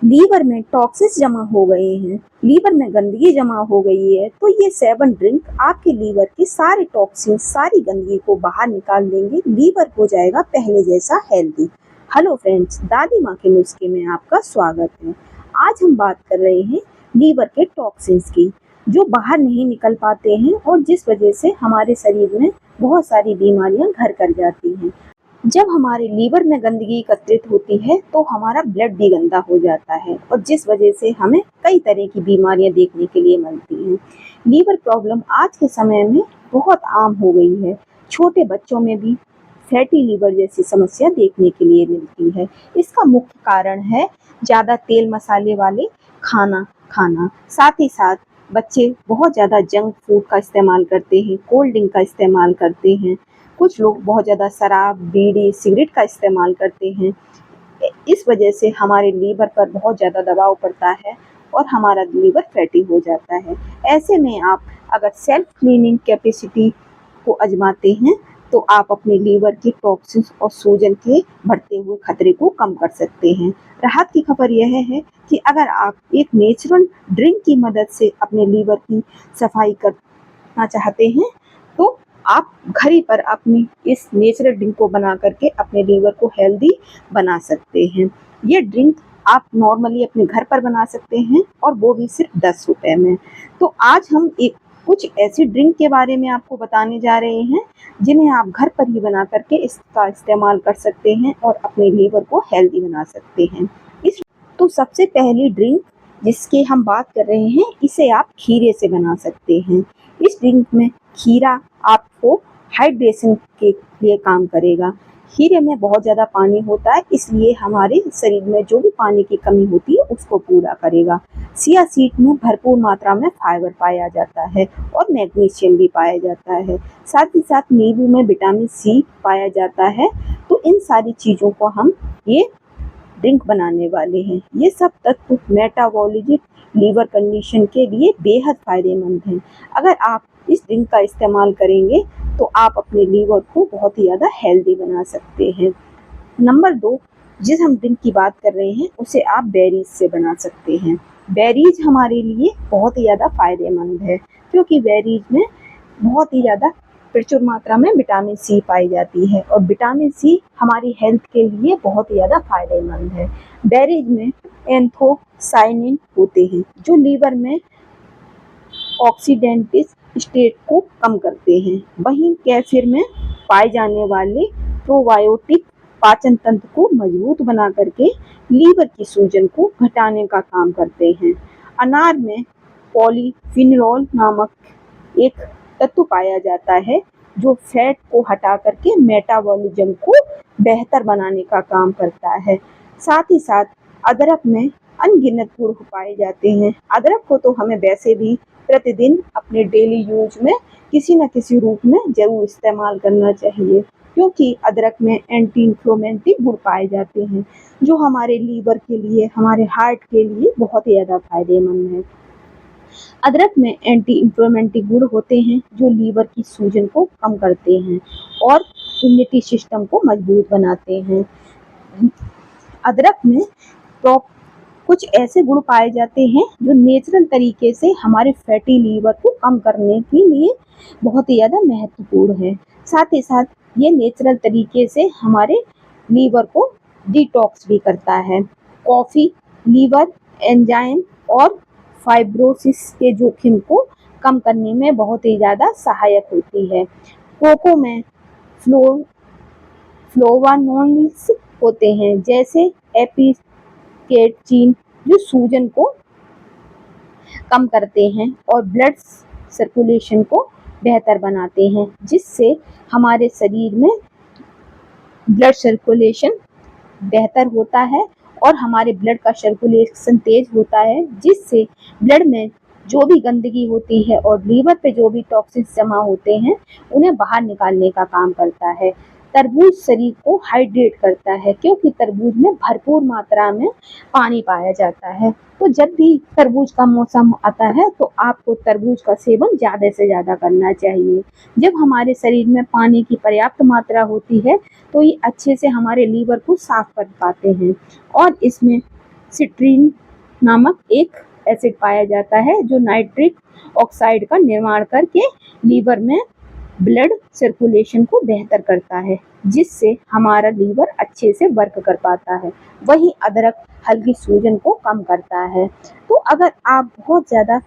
Liver में toxins जमा हो गए हैं, लीवर में गंदगी जमा हो गई है, तो ये 7 ड्रिंक आपके लीवर के सारे टॉक्सिन्स, सारी गंदगी को बाहर निकाल देंगे। लीवर हो जाएगा पहले जैसा हेल्दी। हेलो फ्रेंड्स, दादी माँ के नुस्खे में आपका स्वागत है। आज हम बात कर रहे हैं लीवर के टॉक्सिन्स की, जो बाहर नहीं निकल पाते हैं और जिस वजह से हमारे शरीर में बहुत सारी बीमारियां घर कर जाती हैं। जब हमारे लीवर में गंदगी एकत्रित होती है तो हमारा ब्लड भी गंदा हो जाता है और जिस वजह से हमें कई तरह की बीमारियां देखने के लिए मिलती हैं। लीवर प्रॉब्लम आज के समय में बहुत आम हो गई है। छोटे बच्चों में भी फैटी लीवर जैसी समस्या देखने के लिए मिलती है। इसका मुख्य कारण है ज़्यादा तेल मसाले वाले खाना खाना। साथ ही साथ बच्चे बहुत ज़्यादा जंक फूड का इस्तेमाल करते हैं, कोल्ड ड्रिंक का इस्तेमाल करते हैं। कुछ लोग बहुत ज़्यादा शराब, बीड़ी, सिगरेट का इस्तेमाल करते हैं। इस वजह से हमारे लीवर पर बहुत ज़्यादा दबाव पड़ता है और हमारा लीवर फैटी हो जाता है। ऐसे में आप अगर सेल्फ क्लीनिंग कैपेसिटी को आजमाते हैं तो आप अपने लीवर के टॉक्सिन्स और सूजन के बढ़ते हुए खतरे को कम कर सकते हैं। राहत की खबर यह है कि अगर आप एक नेचुरल ड्रिंक की मदद से अपने लीवर की सफाई करना चाहते हैं तो आप घर ही पर अपनी इस नेचुरल ड्रिंक को बना करके अपने लीवर को हेल्दी बना सकते हैं। ये ड्रिंक आप नॉर्मली अपने घर पर बना सकते हैं और वो भी सिर्फ 10 रुपए में। तो आज हम कुछ ऐसी ड्रिंक के बारे में आपको बताने जा रहे हैं जिन्हें आप घर पर ही बना करके इसका इस्तेमाल कर सकते हैं और अपने लीवर को हेल्दी बना सकते हैं। तो सबसे पहली ड्रिंक जिसकी हम बात कर रहे हैं, इसे आप खीरे से बना सकते हैं। इस ड्रिंक में खीरा आपको हाइड्रेशन के लिए काम करेगा। खीरे में बहुत ज़्यादा पानी होता है, इसलिए हमारे शरीर में जो भी पानी की कमी होती है उसको पूरा करेगा। चिया सीड में भरपूर मात्रा में फाइबर पाया जाता है और मैग्नीशियम भी पाया जाता है। साथ ही साथ नींबू में विटामिन सी पाया जाता है। तो इन सारी चीज़ों को हम ये ड्रिंक बनाने वाले हैं। ये सब तत्व मेटाबॉलिक लीवर कंडीशन के लिए बेहद फायदेमंद हैं। अगर आप इस ड्रिंक का इस्तेमाल करेंगे तो आप अपने लीवर को बहुत ही ज़्यादा हेल्दी बना सकते हैं। नंबर 2, जिस हम ड्रिंक की बात कर रहे हैं उसे आप बेरीज से बना सकते हैं। बेरीज हमारे लिए बहुत ही ज़्यादा फायदेमंद है क्योंकि बेरीज में बहुत ही ज़्यादा प्रचुर मात्रा में विटामिन सी पाई जाती है और विटामिन सी हमारी हेल्थ के लिए बहुत ही ज़्यादा फायदेमंद है। बेरीज में एंथोसाइनिन होते हैं जो लीवर में ऑक्सीडेंटिस स्टेट को कम करते हैं। वहीं कैफिर में पाए जाने वाले प्रोबायोटिक पाचन तंत्र को मजबूत बना करके लीवर की सूजन को घटाने का काम करते हैं। अनार में पॉलीफिनोल नामक एक तत्व पाया जाता है जो फैट को हटा करके मेटाबॉलिज्म को बेहतर बनाने का काम करता है। साथ ही साथ अदरक में अनगिनत गुण पाए जाते हैं। अदरक को तो हमें वैसे भी प्रतिदिन अपने डेली यूज में किसी न किसी रूप में जरूर इस्तेमाल करना चाहिए क्योंकि अदरक में एंटी इंफ्लेमेटरी गुण पाए जाते हैं जो हमारे लीवर के लिए, हमारे हार्ट के लिए बहुत ही ज़्यादा फायदेमंद है। अदरक में एंटी इंफ्लेमेटरी गुण होते हैं जो लीवर की सूजन को कम करते हैं और इम्यूनिटी सिस्टम को मजबूत बनाते हैं। अदरक में तो कुछ ऐसे गुण पाए जाते हैं जो नेचुरल तरीके से हमारे फैटी लीवर को कम करने के लिए बहुत ही ज़्यादा महत्वपूर्ण है। साथ ही साथ ये नेचुरल तरीके से हमारे लीवर को डिटॉक्स भी करता है। कॉफ़ी लीवर एंजाइम और फाइब्रोसिस के जोखिम को कम करने में बहुत ही ज़्यादा सहायक होती है। कोको में फ्लोवानोल्स होते हैं जैसे एपिकेटचीन जो सूजन को कम करते हैं और ब्लड सर्कुलेशन को बेहतर बनाते हैं, जिससे हमारे शरीर में ब्लड सर्कुलेशन बेहतर होता है और हमारे ब्लड का सर्कुलेशन तेज होता है, जिससे ब्लड में जो भी गंदगी होती है और लीवर पे जो भी टॉक्सिन्स जमा होते हैं उन्हें बाहर निकालने का काम करता है। तरबूज शरीर को हाइड्रेट करता है क्योंकि तरबूज में भरपूर मात्रा में पानी पाया जाता है। तो जब भी तरबूज का मौसम आता है तो आपको तरबूज का सेवन ज़्यादा से ज़्यादा करना चाहिए। जब हमारे शरीर में पानी की पर्याप्त मात्रा होती है तो ये अच्छे से हमारे लीवर को साफ कर पाते हैं और इसमें सिट्रीन नामक एक एसिड पाया जाता है जो नाइट्रिक ऑक्साइड का निर्माण करके लीवर में ब्लड सर्कुलेशन को बेहतर करता है, जिससे हमारा लीवर अच्छे से वर्क कर पाता है। वहीं अदरक हल्की सूजन को कम करता है। तो अगर आप बहुत ज़्यादा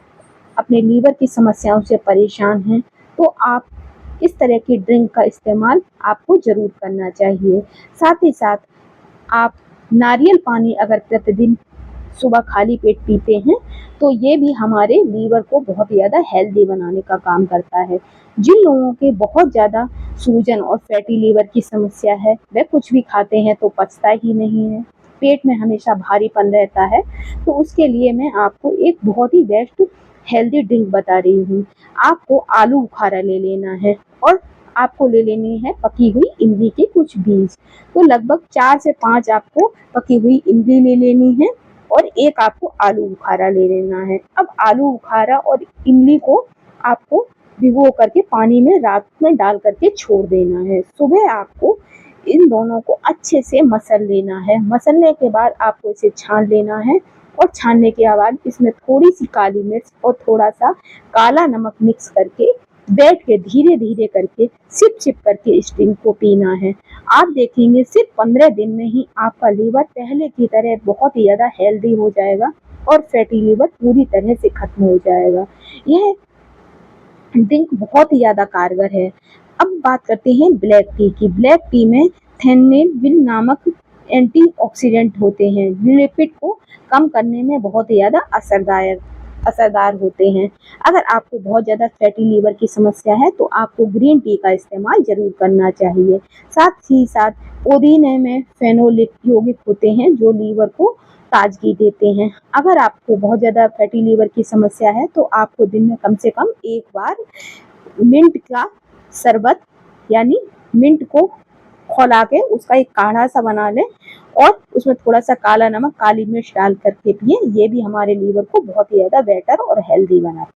अपने लीवर की समस्याओं से परेशान हैं, तो आप इस तरह की ड्रिंक का इस्तेमाल आपको ज़रूर करना चाहिए। साथ ही साथ आप नारियल पानी अगर प्रतिदिन सुबह खाली पेट पीते हैं, तो ये भी हमारे लीवर को बहुत ज़्यादा हेल्दी बनाने का काम करता है। जिन लोगों के बहुत ज़्यादा सूजन और फैटी लीवर की समस्या है, वे कुछ भी खाते हैं तो पचता ही नहीं है, पेट में हमेशा भारीपन रहता है, तो उसके लिए मैं आपको एक बहुत ही बेस्ट हेल्दी ड्रिंक बता रही हूँ। आपको आलू बुखारा ले लेना है और आपको ले लेनी है पकी हुई इमली के कुछ बीज। तो लगभग 4 से 5 आपको पकी हुई इमली ले लेनी है और एक आपको आलू बुखारा ले लेना है। अब आलू बुखारा और इमली को आपको भिगो करके पानी में रात में डाल करके छोड़ देना है। सुबह आपको इन दोनों को अच्छे से मसल लेना है। मसलने के बाद आपको इसे छान लेना है और छानने के बाद इसमें थोड़ी सी काली मिर्च और थोड़ा सा काला नमक मिक्स करके बैठ के धीरे धीरे करके सिप सिप करके इस ड्रिंक को पीना है। आप देखेंगे सिर्फ 15 दिन में ही आपका लीवर पहले की तरह बहुत ही ज़्यादा हेल्दी हो जाएगा और फैटी लीवर पूरी तरह से खत्म हो जाएगा। यह ड्रिंक बहुत ही ज़्यादा कारगर है। अब बात करते हैं ब्लैक टी की। ब्लैक टी में थैनिन नामक एंटीऑक्सीडेंट होते हैं, लिपिड को कम करने में बहुत ही ज़्यादा असरदार होते हैं। अगर आपको बहुत ज़्यादा फैटी लीवर की समस्या है तो आपको ग्रीन टी का इस्तेमाल ज़रूर करना चाहिए। साथ ही साथ पुदीने में फेनोलिक यौगिक होते हैं जो लीवर को ताजगी देते हैं। अगर आपको बहुत ज़्यादा फैटी लीवर की समस्या है तो आपको दिन में कम से कम एक बार मिंट का शरबत यानी मिंट को खौला के उसका एक काढ़ा सा बना लें और उसमें थोड़ा सा काला नमक, काली मिर्च डाल करके पिए। ये भी हमारे लीवर को बहुत ही ज़्यादा बेटर और हेल्दी बनाता है।